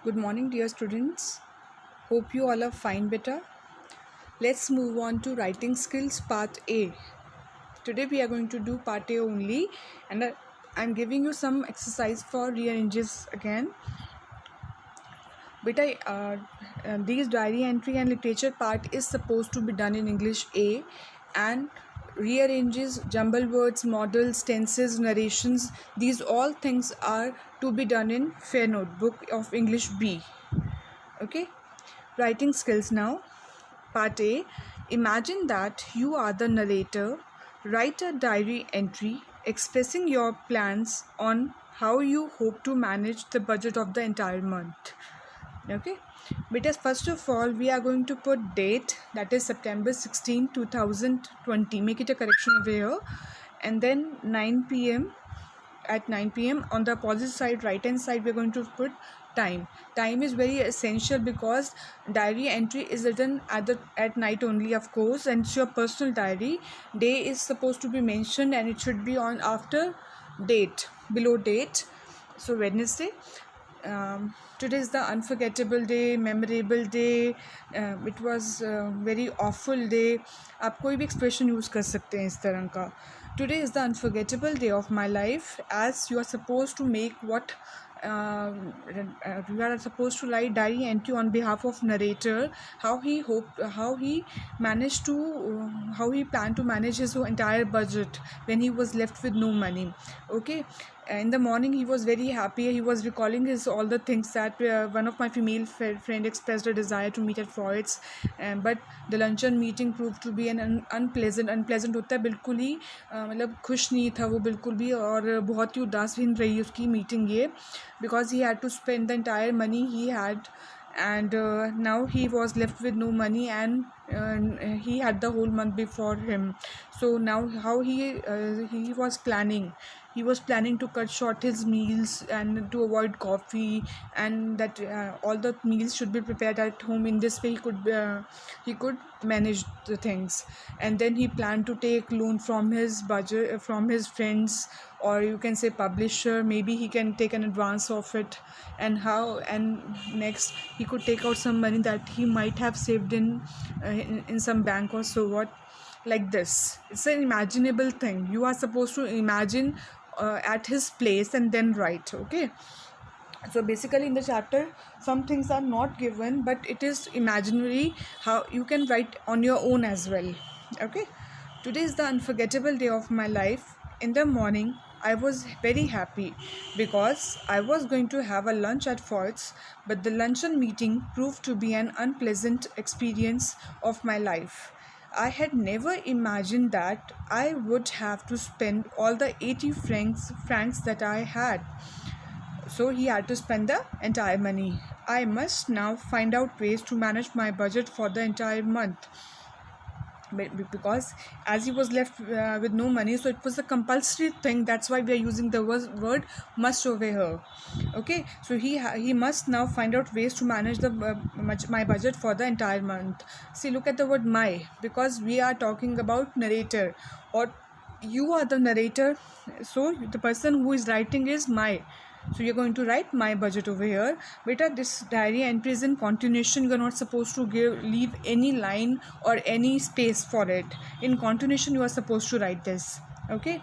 Good morning, dear students. Hope you all are fine, beta. Let's move on to writing skills part A. Today we are going to do part A only, and I'm giving you some exercise for rearranges again. Beta, these diary entry and literature part is supposed to be done in English A, and rearranges, jumble words, models, tenses, narrations, these all things are to be done in Fair Notebook of English B. Okay. Writing skills now. Part A. Imagine that you are the narrator. Write a diary entry expressing your plans on how you hope to manage the budget of the entire month. Okay. Because first of all, we are going to put date, that is September 16, 2020. Make it a correction over here. And then 9 p.m. At 9 p.m. on the opposite side, right hand side, we're going to put time is very essential because diary entry is written at night only, of course, and it's your personal diary. Day is supposed to be mentioned and it should be on after date, below date. So Wednesday. Today is the unforgettable day, memorable day. It was very awful day. आप कोई भी expression use कर सकते हैं इस तरह का. Today is the unforgettable day of my life, as you are supposed to make what you are supposed to write diary entry on behalf of narrator, how he planned to manage his entire budget when he was left with no money. Okay. In the morning he was very happy. He was recalling all the things that one of my female friend expressed a desire to meet at Foyt's, but the luncheon meeting proved to be an unpleasant होता है बिल्कुल ही मतलब खुश नहीं था वो बिल्कुल भी, और बहुत ही उदास भी रही उसकी मीटिंग ये, because he had to spend the entire money he had, and now he was left with no money, and he had the whole month before him. So now how he was planning to cut short his meals and to avoid coffee, and that all the meals should be prepared at home. In this way he could manage the things, and then he planned to take loan from his budget, from his friends, or you can say publisher. Maybe he can take an advance of it, and next he could take out some money that he might have saved in some bank or so what, like this. It's an imaginable thing. You are supposed to imagine at his place and then write. Okay. So basically in the chapter some things are not given, but it is imaginary, how you can write on your own as well. Okay. Today is the unforgettable day of my life. In the morning I was very happy because I was going to have a lunch at Foyt's, but the luncheon meeting proved to be an unpleasant experience of my life. I had never imagined that I would have to spend all the 80 francs that I had. So he had to spend the entire money. I must now find out ways to manage my budget for the entire month. Because as he was left with no money, so it was a compulsory thing. That's why we are using the word must over here. Okay, so he must now find out ways to manage my budget for the entire month. See, look at the word my, because we are talking about narrator, or you are the narrator, so the person who is writing is my. So you're going to write my budget over here. Beta, this diary entry is in continuation. You're not supposed to leave any line or any space for it. In continuation, you are supposed to write this. Okay.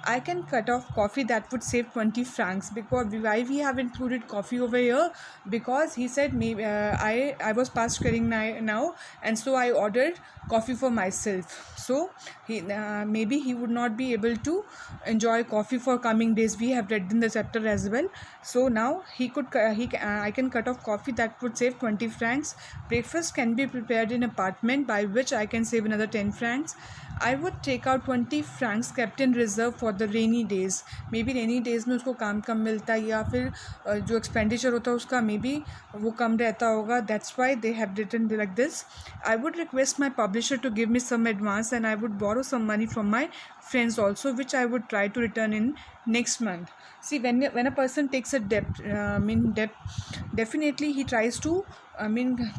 I can cut off coffee that would save 20 francs. Because why we have included coffee over here? Because he said maybe I was past caring now, and so I ordered coffee for myself. So maybe he would not be able to enjoy coffee for coming days. We have read in the chapter as well. So now I can cut off coffee that would save 20 francs. Breakfast can be prepared in apartment, by which I can save another 10 francs. I would take out 20 francs kept in reserve for the rainy days. Maybe rainy days में उसको काम कम मिलता है, या फिर जो expenditure होता है उसका मे बी वो कम रहता होगा. That's why they have written like this. I would request my publisher to give me some advance, and I would borrow some money from my friends also, which I would try to return in next month. See, when a person takes a debt, definitely he tries to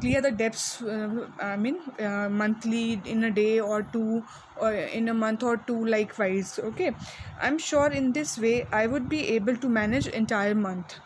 clear the debts, monthly, in a day or two, or in a month or two, likewise. Okay, I'm sure in this way I would be able to manage entire month.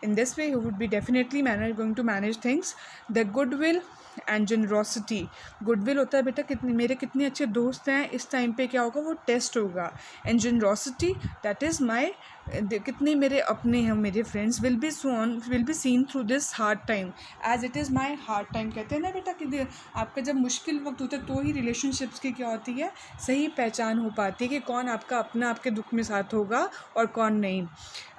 In this way, he would be definitely going to manage things. The goodwill and generosity. Goodwill होता है बेटा मेरे कितने अच्छे दोस्त हैं, इस time पे क्या होगा वो टेस्ट होगा. And generosity, that is my कितने मेरे अपने हैं, मेरे friends will be seen through this hard time as it is my hard time. कहते हैं ना बेटा कि आपका जब मुश्किल वक्त होता है तो ही रिलेशनशिप्स की क्या होती है, सही पहचान हो पाती है कि कौन आपका अपना आपके दुख में साथ होगा और कौन नहीं.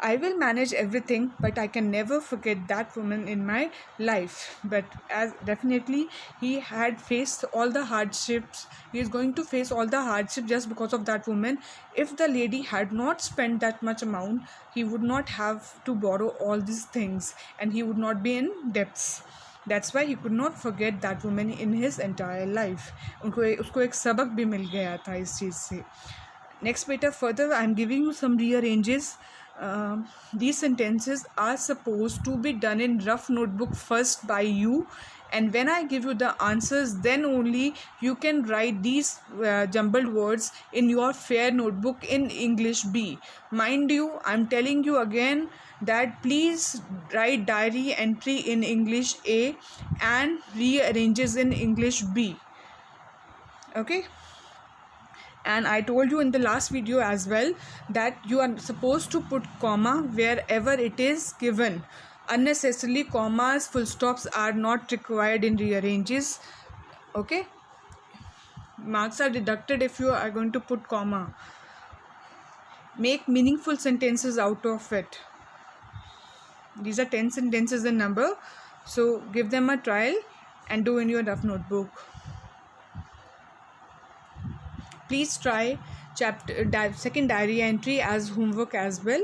I will manage everything, but I can never forget that woman in my life. But as definitely he had faced all the hardships, he is going to face all the hardship just because of that woman. If the lady had not spent that much amount, he would not have to borrow all these things and he would not be in debts. That's why he could not forget that woman in his entire life. उसको एक सबक भी मिल गया था इस चीज़ से. Next beta, further I am giving you some rearranges. These sentences are supposed to be done in rough notebook first by you, and when I give you the answers, then only you can write these jumbled words in your fair notebook in English B. Mind you, I'm telling you again that please write diary entry in English A and rearranges in English B. Okay. And I told you in the last video as well that you are supposed to put comma wherever it is given. Unnecessarily commas, full stops are not required in rearranges. Okay, marks are deducted if you are going to put comma. Make meaningful sentences out of it. These are 10 sentences in number, so give them a trial and do in your rough notebook. Please try second diary entry as homework as well.